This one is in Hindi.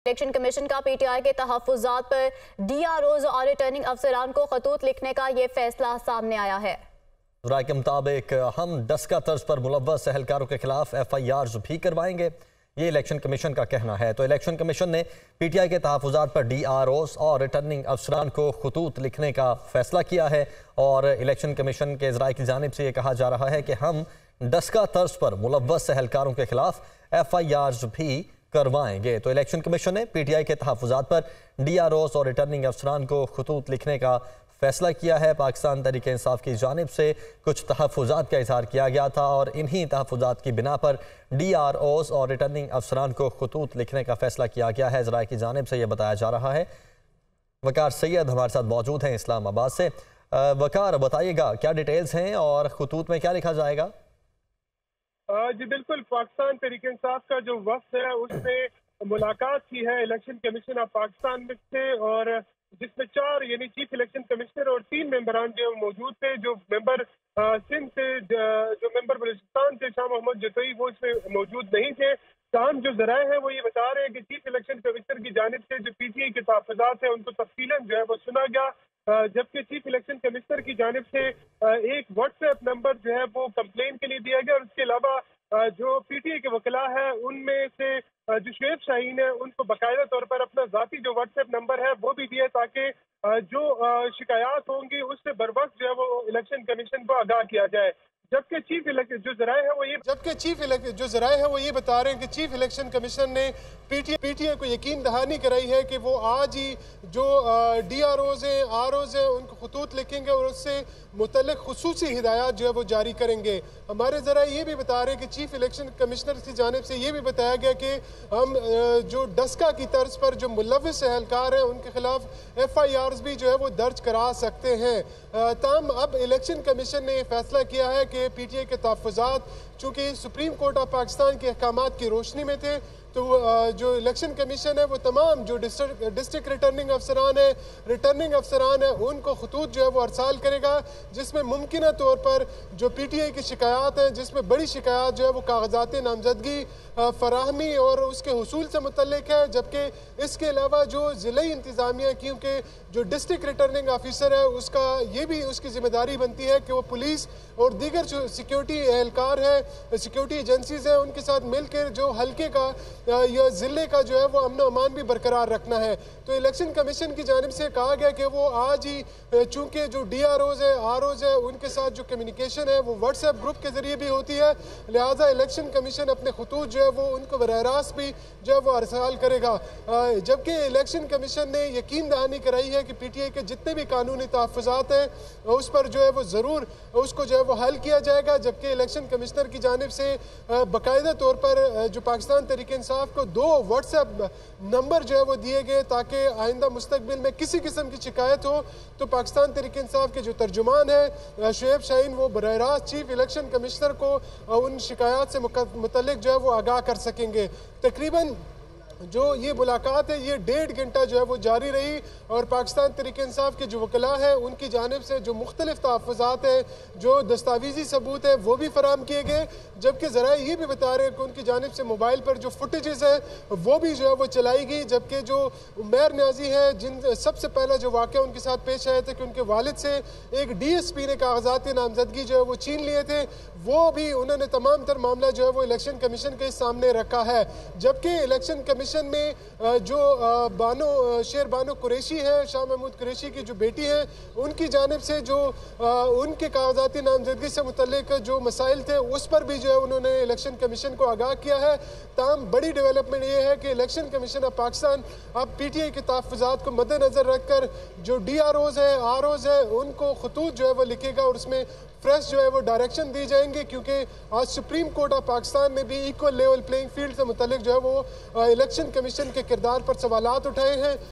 इलेक्शन कमीशन का पीटीआई के तहफ्फुज़ात पर डीआरओज और रिटर्निंग अफसरान को खतूत लिखने का ये फैसला सामने आया है। राय के मुताबिक हम डस्का तर्ज पर मुलव्वस एहलकारों के खिलाफ FIRs भी करवाएंगे, ये इलेक्शन कमीशन का कहना है। तो इलेक्शन कमीशन ने पीटीआई के तहफ्फुज़ात पर DROs और रिटर्निंग अफसरान को खतूत लिखने का फैसला किया है और इलेक्शन कमीशन के ज़राए की जानिब से ये कहा जा रहा है कि हम डस्का तर्ज पर मुलव्वस एहलकारों के खिलाफ FIRs भी करवाएंगे। तो इलेक्शन कमीशन ने पीटीआई के तहफ्फुज़ात पर DROs और रिटर्निंग अफसरान को खतूत लिखने का फैसला किया है। पाकिस्तान तहरीक इंसाफ की जानिब से कुछ तहफ्फुज़ात का इजहार किया गया था और इन्हीं तहफ्फुज़ात की बिना पर DROs और रिटर्निंग अफसरान को खतूत लिखने का फैसला किया गया है। ज़राए की जानिब से यह बताया जा रहा है। वकार सैयद हमारे साथ मौजूद हैं इस्लामाबाद से। वकार, बताइएगा क्या डिटेल्स हैं और खतूत में क्या लिखा जाएगा? जी बिल्कुल, पाकिस्तान तहरीक इंसाफ का जो वफ्द है उसने मुलाकात की है इलेक्शन कमीशन ऑफ पाकिस्तान में से, और जिसमें 4 यानी चीफ इलेक्शन कमिश्नर और 3 मेंबरान जो मौजूद थे। जो मेंबर सिंध से, जो मेंबर बलूचिस्तान से शाह मोहम्मद जतोई, वो इसमें मौजूद नहीं थे। तमाम जो जराए हैं वो ये बता रहे हैं कि चीफ इलेक्शन कमिश्नर की जानिब से जो पीटीआई के तहफ्फुज़ात है उनको तफसीलन जो है वो सुना गया, जबकि चीफ इलेक्शन कमिश्नर की जानिब से एक व्हाट्सएप नंबर जो है वो कंप्लेन के लिए दिया गया। और इसके अलावा जो पीटीआई के वकला है उनमें से जो शुएब शाहीन है उनको बाकायदा तौर पर अपना ज़ाती जो व्हाट्सएप नंबर है वो भी दिया, ताकि जो शिकायत होंगी उससे बर वक्त जो है वो इलेक्शन कमीशन को आगाह किया जाए। जबकि चीफ जो जराए हैं वो ये बता रहे हैं कि चीफ इलेक्शन कमीशन ने पीटीआई को यकीन दहानी कराई है कि वो आज ही जो DROs हैं, ROs हैं, उनको खतूत लिखेंगे और उससे मुतल्लिक खुसूसी हिदायत जो है वो जारी करेंगे। हमारे ज़रा ये भी बता रहे हैं कि चीफ इलेक्शन कमिश्नर की जानिब से ये भी बताया गया कि हम जो डस्का की तर्ज पर जो मुलव्वस एहलकार हैं उनके खिलाफ FIRs भी जो है वो दर्ज करा सकते हैं। ताहम अब इलेक्शन कमीशन ने फैसला किया है कि पीटीआई के तहफ्फुज़ात चूँकि सुप्रीम कोर्ट ऑफ पाकिस्तान के अहकामात की रोशनी में थे, तो जो इलेक्शन कमीशन है वो तमाम जो डिस्ट्रिक्ट रिटर्निंग अफसरान है उनको खतूत जो है वो अरसाल करेगा, जिसमें मुमकिन तौर पर जो पीटीआई की शिकायत हैं, जिसमें बड़ी शिकायत जो है वो कागजात नामजदगी फराहमी और उसके हुसूल से मुतल्लिक है। जबकि इसके अलावा जो ज़िले इंतज़ामिया, क्योंकि जो डिस्ट्रिक्ट रिटर्निंग ऑफिसर है उसका ये भी उसकी जिम्मेदारी बनती है कि वो पुलिस और दीगर जो सिक्योरिटी एहलकार है, सिक्योरिटी एजेंसीज हैं, उनके साथ मिलकर जो हल्के का या ज़िले का जो है वो अमन अमान भी बरकरार रखना है। तो इलेक्शन कमीशन की जानिब से कहा गया कि वो आज ही, चूँकि जो DROs है, ROs है, उनके साथ जो कम्युनिकेशन है वो व्हाट्सएप ग्रुप के ज़रिए भी होती है, लिहाजा इलेक्शन कमीशन अपने खतूत जो है वो उनको बराह रास्त भी जो है वो अरसाल करेगा। जबकि इलेक्शन कमीशन ने यकीन दहानी कराई है कि पीटीआई के जितने भी कानूनी तहफ्फुज़ात हैं उस पर जो है वो ज़रूर उसको जो है वो हल किया जाएगा। जबकि इलेक्शन कमिश्नर की जानिब से बाकायदा तौर पर जो पाकिस्तान तहरीक इंसाफ को 2 व्हाट्सएप नंबर जो है वो दिए गए, ताकि आइंदा मुस्तकबिल में किसी किस्म की शिकायत हो तो पाकिस्तान तहरीक इंसाफ के जो तर्जुमान है शुएब शाहीन, वो बराह रास्त चीफ इलेक्शन कमिश्नर को उन शिकायत से मुतल्लिक जो है वो आगाह कर सकेंगे। तकरीबन जो ये मुलाकात है ये 1.5 घंटा जो है वो जारी रही और पाकिस्तान तहरीक इंसाफ के जो वकला हैं उनकी जानिब से जो मुख्तलिफ तहफ्फुज़ात हैं, जो दस्तावेजी सबूत है वो भी फराहम किए गए। जबकि ज़रा ये भी बता रहे हैं कि उनकी जानिब से मोबाइल पर जो फुटेजेस हैं वो भी जो है वो चलाई गई। जबकि जो उमैर न्याजी है, जिन सबसे पहला जो वाक़या उनके साथ पेश आया था कि उनके वालिद से एक DSP ने कागजात नामजदगी जो है वो छीन लिए थे, वो भी उन्होंने तमाम तर मामला जो है वो इलेक्शन कमीशन के सामने रखा है। जबकि इलेक्शन कमीशन में जो शेर बानो कुरैशी है, शाह महमूद कुरैशी की जो बेटी है, उनकी जानिब से जो उनके कागजाती नामजदगी से मुतल्लिक जो मसाइल थे उस पर भी जो है उन्होंने इलेक्शन कमीशन को आगाह किया है। तमाम बड़ी डेवलपमेंट ये है कि इलेक्शन कमीशन ऑफ पाकिस्तान अब पीटीआई के तहफ्फुज़ात को मद्देनजर रखकर जो DROs है, ROs है, उनको खतूत जो है वो लिखेगा और उसमें फ्रेश जो है वो डायरेक्शन दी जाएंगे, क्योंकि आज सुप्रीम कोर्ट ऑफ पाकिस्तान ने भी इक्वल लेवल प्लेइंग फील्ड से मुतल्लिक जो है वो इलेक्शन कमीशन के किरदार पर सवालात उठाए हैं।